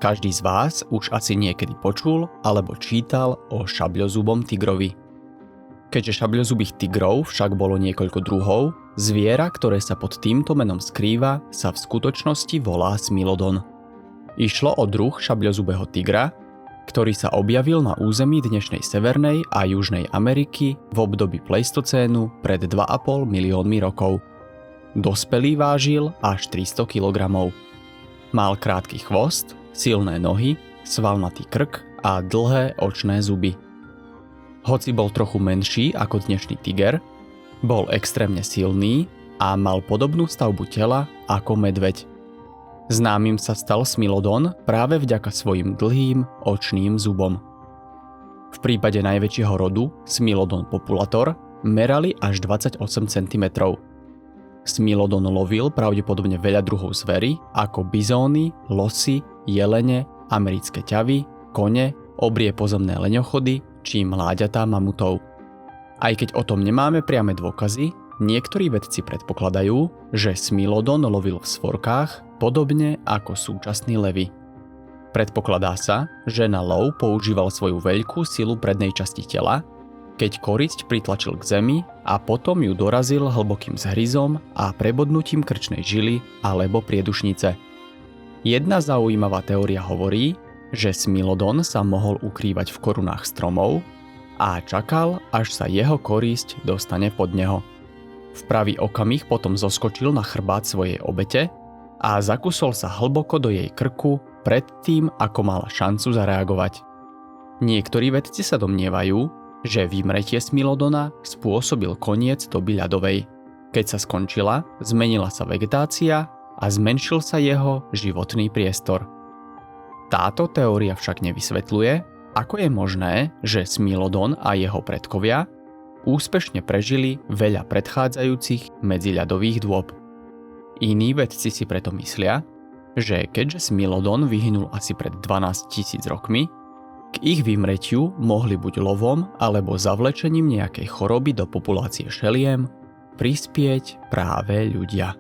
Každý z vás už asi niekedy počul alebo čítal o šabľozubom tigrovi. Keďže šabľozubých tigrov však bolo niekoľko druhov, zviera, ktoré sa pod týmto menom skrýva, sa v skutočnosti volá smilodon. Išlo o druh šabľozubého tigra, ktorý sa objavil na území dnešnej Severnej a Južnej Ameriky v období Pleistocénu pred 2,5 miliónmi rokov. Dospelý vážil až 300 kg. Mal krátky chvost, silné nohy, svalnatý krk a dlhé očné zuby. Hoci bol trochu menší ako dnešný tiger, bol extrémne silný a mal podobnú stavbu tela ako medveď. Známym sa stal smilodon práve vďaka svojim dlhým očným zubom. V prípade najväčšieho rodu, Smilodon populator, merali až 28 cm. Smilodon lovil pravdepodobne veľa druhov zvery ako bizóny, losy, jelene, americké ťavy, kone, obrie pozemné leňochody či mláďatá mamutov. Aj keď o tom nemáme priame dôkazy, niektorí vedci predpokladajú, že Smilodon lovil v svorkách podobne ako súčasní levy. Predpokladá sa, že na lov používal svoju veľkú silu prednej časti tela, keď korisť pritlačil k zemi a potom ju dorazil hlbokým zhryzom a prebodnutím krčnej žily alebo priedušnice. Jedna zaujímavá teória hovorí, že Smilodon sa mohol ukrývať v korunách stromov a čakal, až sa jeho korisť dostane pod neho. V pravý okamih potom zoskočil na chrbát svojej obete a zakusol sa hlboko do jej krku pred tým, ako mala šancu zareagovať. Niektorí vedci sa domnievajú, že vymretie Smilodona spôsobil koniec doby ľadovej. Keď sa skončila, zmenila sa vegetácia a zmenšil sa jeho životný priestor. Táto teória však nevysvetľuje, ako je možné, že Smilodon a jeho predkovia úspešne prežili veľa predchádzajúcich medziľadových dôb. Iní vedci si preto myslia, že keďže Smilodon vyhynul asi pred 12 000 rokmi, k ich vymretiu mohli buď lovom alebo zavlečením nejakej choroby do populácie šeliem prispieť práve ľudia.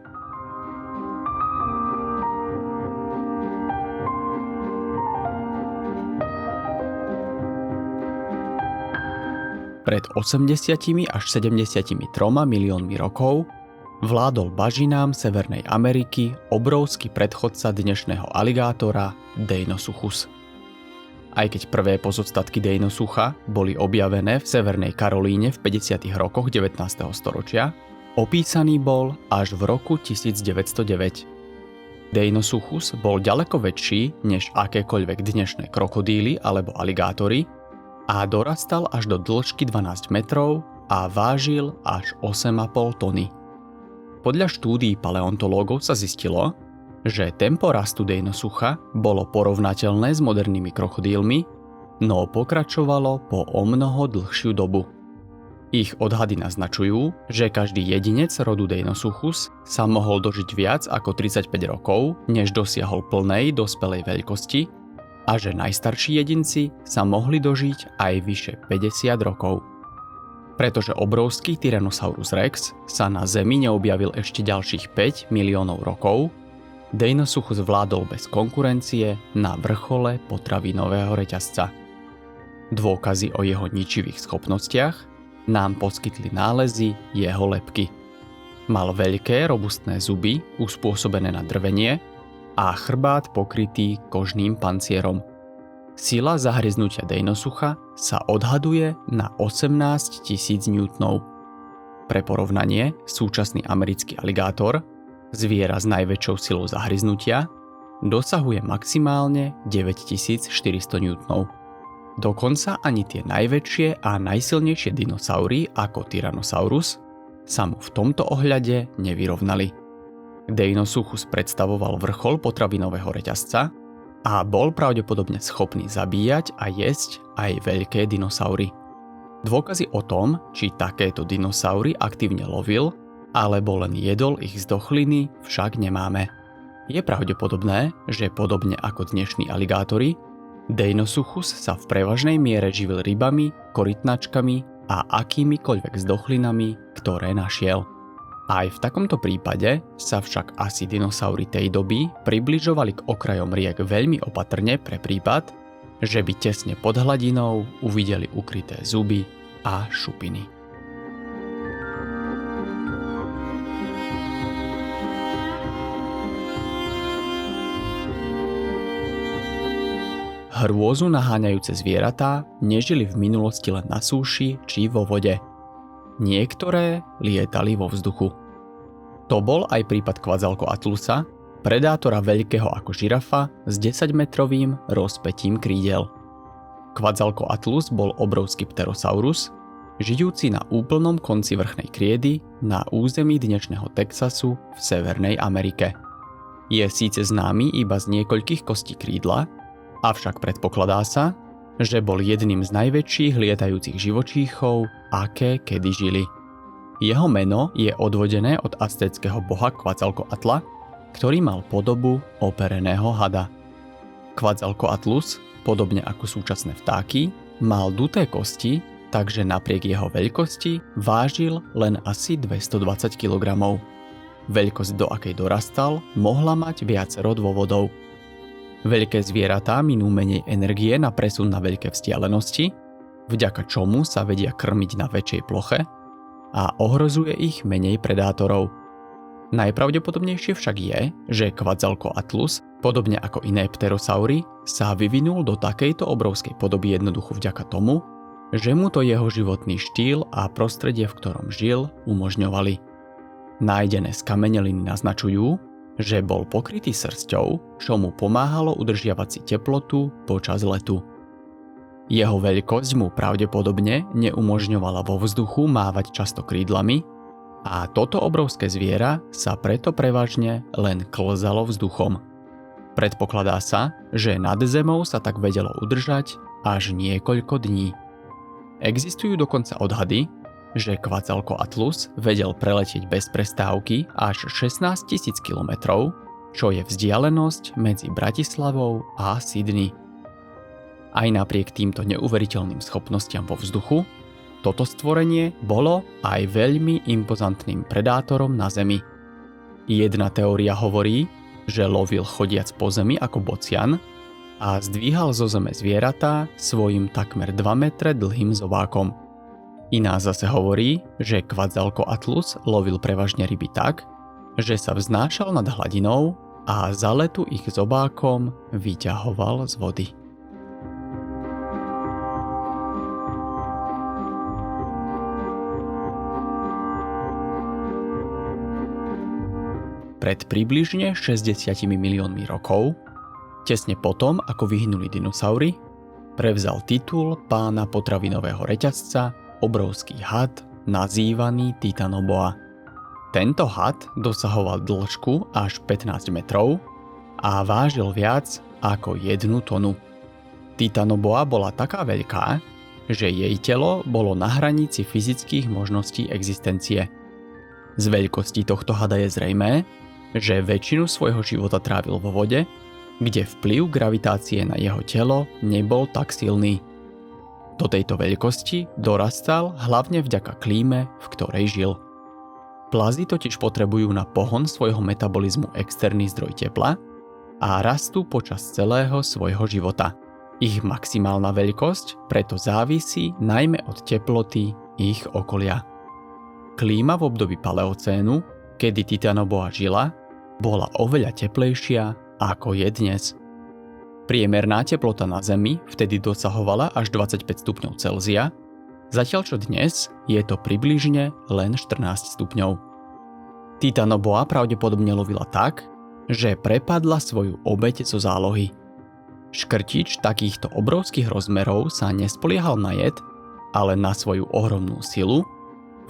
Pred 80 až 73 miliónmi rokov vládol bažinám Severnej Ameriky obrovský predchodca dnešného aligátora Deinosuchus. Aj keď prvé pozostatky Deinosucha boli objavené v Severnej Karolíne v 50. rokoch 19. storočia, opísaný bol až v roku 1909. Deinosuchus bol ďaleko väčší než akékoľvek dnešné krokodíly alebo aligátory a dorastal až do dĺžky 12 metrov a vážil až 8,5 tony. Podľa štúdií paleontológov sa zistilo, že tempo rastu Deinosucha bolo porovnateľné s modernými krokodílmi, no pokračovalo po omnoho dlhšiu dobu. Ich odhady naznačujú, že každý jedinec rodu Deinosuchus sa mohol dožiť viac ako 35 rokov, než dosiahol plnej dospelej veľkosti, a že najstarší jedinci sa mohli dožiť aj vyše 50 rokov. Pretože obrovský Tyrannosaurus rex sa na Zemi neobjavil ešte ďalších 5 miliónov rokov, Deinosuchus vládol bez konkurencie na vrchole potravinového reťazca. Dôkazy o jeho ničivých schopnostiach nám poskytli nálezy jeho lebky. Mal veľké, robustné zuby uspôsobené na drvenie a chrbát pokrytý kožným pancierom. Sila zahryznutia Deinosucha sa odhaduje na 18 000 newtonov. Pre porovnanie, súčasný americký aligátor, zviera s najväčšou silou zahryznutia, dosahuje maximálne 9400 newtonov. Dokonca ani tie najväčšie a najsilnejšie dinosaury ako Tyrannosaurus sa mu v tomto ohľade nevyrovnali. Deinosuchus predstavoval vrchol potravinového reťazca a bol pravdepodobne schopný zabíjať a jesť aj veľké dinosaury. Dôkazy o tom, či takéto dinosaury aktívne lovil, alebo len jedol ich zdochliny, však nemáme. Je pravdepodobné, že podobne ako dnešní aligátori, Deinosuchus sa v prevažnej miere živil rybami, korytnačkami a akýmikoľvek zdochlinami, ktoré našiel. Aj v takomto prípade sa však asi dinosaury tej doby približovali k okrajom riek veľmi opatrne pre prípad, že by tesne pod hladinou uvideli ukryté zuby a šupiny. Hrôzu naháňajúce zvieratá nežili v minulosti len na súši či vo vode. Niektoré lietali vo vzduchu. To bol aj prípad Quetzalcoatlusa, predátora veľkého ako žirafa s 10-metrovým rozpätím krídel. Quetzalcoatlus bol obrovský pterosaurus, žijúci na úplnom konci vrchnej kriedy na území dnešného Texasu v Severnej Amerike. Je síce známy iba z niekoľkých kostí krídla, avšak predpokladá sa, že bol jedným z najväčších lietajúcich živočíchov, aké kedy žili. Jeho meno je odvodené od aztéckého boha Quetzalcoatla, ktorý mal podobu opereného hada. Quetzalcoatlus, podobne ako súčasné vtáky, mal duté kosti, takže napriek jeho veľkosti vážil len asi 220 kg. Veľkosť, do akej dorastal, mohla mať viacero dôvodov. Veľké zvieratá minú menej energie na presun na veľké vzdialenosti, vďaka čomu sa vedia krmiť na väčšej ploche a ohrozuje ich menej predátorov. Najpravdepodobnejšie však je, že Quetzalcoatlus, podobne ako iné pterosaury, sa vyvinul do takejto obrovskej podoby jednoducho vďaka tomu, že mu to jeho životný štýl a prostredie, v ktorom žil, umožňovali. Nájdené skameneliny naznačujú, že bol pokrytý srsťou, čo mu pomáhalo udržiavať si teplotu počas letu. Jeho veľkosť mu pravdepodobne neumožňovala vo vzduchu mávať často krídlami a toto obrovské zviera sa preto prevažne len klzalo vzduchom. Predpokladá sa, že nad zemou sa tak vedelo udržať až niekoľko dní. Existujú dokonca odhady, že Quetzalcoatlus vedel preletieť bez prestávky až 16 000 kilometrov, čo je vzdialenosť medzi Bratislavou a Sydney. Aj napriek týmto neuveriteľným schopnostiam vo vzduchu, toto stvorenie bolo aj veľmi impozantným predátorom na Zemi. Jedna teória hovorí, že lovil chodiac po zemi ako bocian a zdvíhal zo zeme zvieratá svojim takmer 2 metre dlhým zobákom. Iná zase hovorí, že Quetzalcoatlus lovil prevažne ryby tak, že sa vznášal nad hladinou a za letu ich zobákom vyťahoval z vody. Pred približne 60 miliónmi rokov, tesne potom, ako vyhynuli dinosaury, prevzal titul pána potravinového reťazca obrovský had nazývaný Titanoboa. Tento had dosahoval dĺžku až 15 metrov a vážil viac ako 1 tonu. Titanoboa bola taká veľká, že jej telo bolo na hranici fyzických možností existencie. Z veľkosti tohto hada je zrejmé, že väčšinu svojho života trávil vo vode, kde vplyv gravitácie na jeho telo nebol tak silný. Do tejto veľkosti dorastal hlavne vďaka klíme, v ktorej žil. Plazy totiž potrebujú na pohon svojho metabolizmu externý zdroj tepla a rastú počas celého svojho života. Ich maximálna veľkosť preto závisí najmä od teploty ich okolia. Klíma v období paleocénu, kedy Titanoboa žila, bola oveľa teplejšia ako je dnes. Priemerná teplota na Zemi vtedy dosahovala až 25 stupňov Celzia, zatiaľ čo dnes je to približne len 14 stupňov. Titanoboa pravdepodobne lovila tak, že prepadla svoju obeť zo zálohy. Škrtič takýchto obrovských rozmerov sa nespoliehal na jed, ale na svoju ohromnú silu,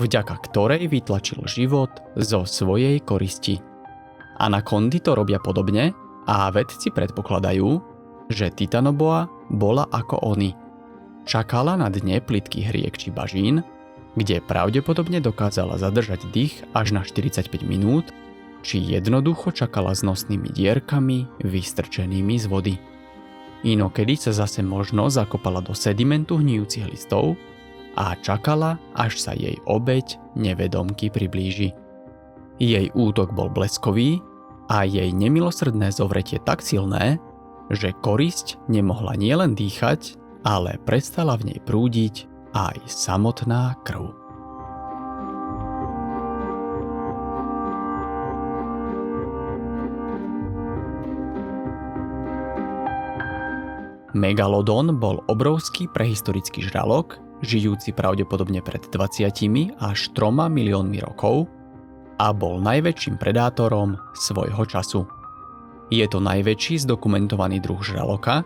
vďaka ktorej vytlačil život zo svojej koristi. Anakondy to robia podobne a vedci predpokladajú, že Titanoboa bola ako oni. Čakala na dne plytkých riek či bažín, kde pravdepodobne dokázala zadržať dých až na 45 minút, či jednoducho čakala s nosnými dierkami vystrčenými z vody. Inokedy sa zase možno zakopala do sedimentu hnijúcich listov a čakala, až sa jej obeť nevedomky priblíži. Jej útok bol bleskový a jej nemilosrdné zovretie tak silné, že korisť nemohla nielen dýchať, ale prestala v nej prúdiť aj samotná krv. Megalodon bol obrovský prehistorický žralok, žijúci pravdepodobne pred 20 až 3 miliónmi rokov a bol najväčším predátorom svojho času. Je to najväčší zdokumentovaný druh žraloka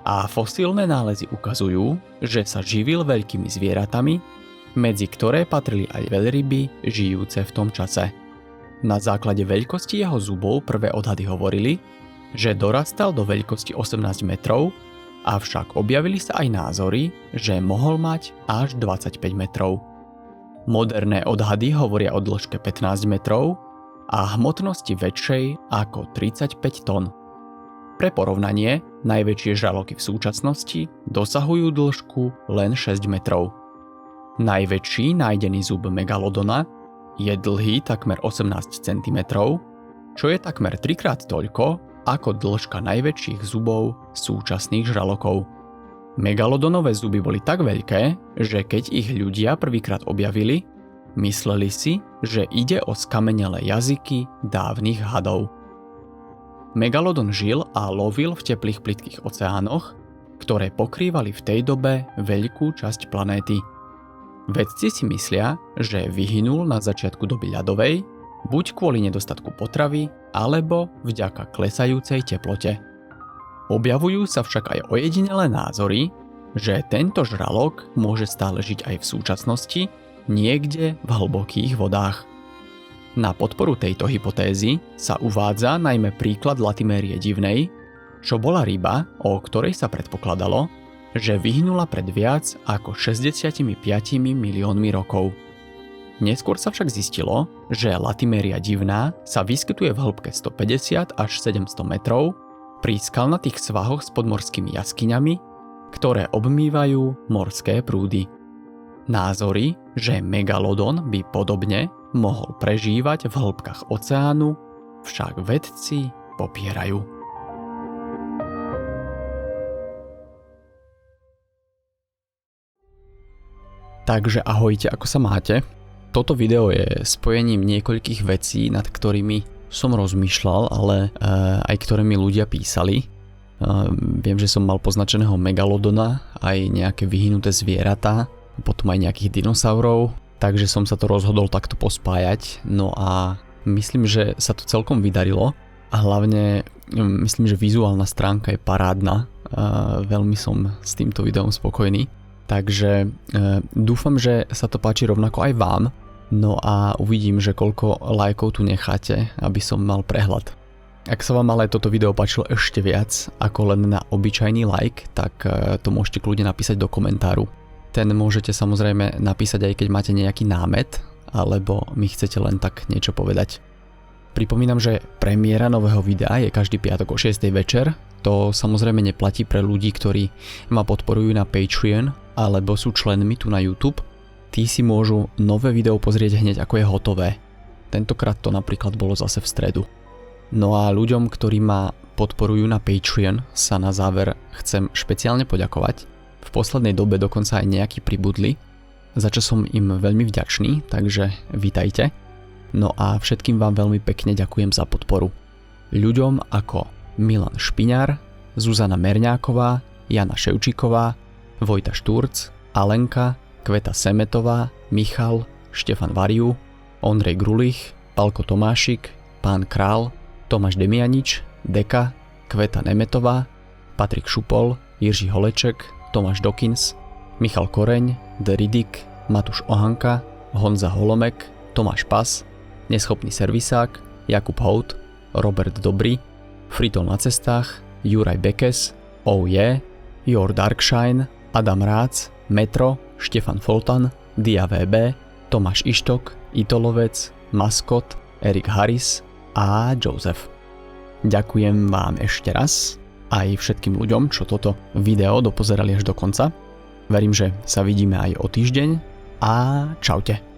a fosílne nálezy ukazujú, že sa živil veľkými zvieratami, medzi ktoré patrili aj veľryby žijúce v tom čase. Na základe veľkosti jeho zubov prvé odhady hovorili, že dorastal do veľkosti 18 metrov, avšak objavili sa aj názory, že mohol mať až 25 metrov. Moderné odhady hovoria o dĺžke 15 metrov a hmotnosti väčšej ako 35 tón. Pre porovnanie, najväčšie žraloky v súčasnosti dosahujú dĺžku len 6 metrov. Najväčší nájdený zub megalodona je dlhý takmer 18 cm, čo je takmer 3-krát toľko ako dĺžka najväčších zubov súčasných žralokov. Megalodonové zuby boli tak veľké, že keď ich ľudia prvýkrát objavili, mysleli si, že ide o skamenelé jazyky dávnych hadov. Megalodon žil a lovil v teplých plytkých oceánoch, ktoré pokrývali v tej dobe veľkú časť planéty. Vedci si myslia, že vyhynul na začiatku doby ľadovej, buď kvôli nedostatku potravy, alebo vďaka klesajúcej teplote. Objavujú sa však aj ojedinelé názory, že tento žralok môže stále žiť aj v súčasnosti, niekde v hlbokých vodách. Na podporu tejto hypotézy sa uvádza najmä príklad latimérie divnej, čo bola ryba, o ktorej sa predpokladalo, že vyhnula pred viac ako 65 miliónmi rokov. Neskôr sa však zistilo, že latiméria divná sa vyskytuje v hĺbke 150 až 700 metrov pri skalnatých svahoch s podmorskými jaskyňami, ktoré obmývajú morské prúdy. Názory, že megalodon by podobne mohol prežívať v hĺbkach oceánu, však vedci popierajú. Takže ahojte, ako sa máte? Toto video je spojením niekoľkých vecí, nad ktorými som rozmýšľal, ale aj ktoré mi ľudia písali. Viem, že som mal poznačeného megalodona, aj nejaké vyhnuté zvieratá, potom aj nejakých dinosaurov, takže som sa to rozhodol takto pospájať. No a myslím, že sa to celkom vydarilo a hlavne myslím, že vizuálna stránka je parádna. Veľmi som s týmto videom spokojný. Takže dúfam, že sa to páči rovnako aj vám. No a uvidím, že koľko lajkov tu necháte, aby som mal prehľad. Ak sa vám ale toto video páčilo ešte viac ako len na obyčajný like, tak to môžete kľudne napísať do komentáru. Ten môžete samozrejme napísať aj keď máte nejaký námet, alebo mi chcete len tak niečo povedať. Pripomínam, že premiéra nového videa je každý piatok o 6. večer. To samozrejme neplatí pre ľudí, ktorí ma podporujú na Patreon alebo sú členmi tu na YouTube. Tí si môžu nové video pozrieť hneď ako je hotové. Tentokrát to napríklad bolo zase v stredu. No a ľuďom, ktorí ma podporujú na Patreon, sa na záver chcem špeciálne poďakovať. V poslednej dobe dokonca aj nejakí pribudli, za čo som im veľmi vďačný, takže vítajte. No a všetkým vám veľmi pekne ďakujem za podporu. Ľuďom ako Milan Špiňar, Zuzana Merňáková, Jana Ševčíková, Vojta Šturc, Alenka, Kveta Semetová, Michal, Štefan Variu, Ondrej Grulich, Palko Tomášik, Pán Král, Tomáš Demianič, Deka, Kveta Nemetová, Patrik Šupol, Jiří Holeček, Tomáš Dokins, Michal Koreň, The Riddick, Matúš Ohanka, Honza Holomek, Tomáš Pas, Neschopný servisák, Jakub Hout, Robert Dobrý, Fritol na cestách, Juraj Bekes, Oh Yeah, Your Darkshine, Adam Rác, Metro, Štefan Foltan, Dia VB, Tomáš Ištok, Itolovec, Maskot, Erik Harris a Joseph. Ďakujem vám ešte raz aj všetkým ľuďom, čo toto video dopozerali až do konca. Verím, že sa vidíme aj o týždeň a čaute.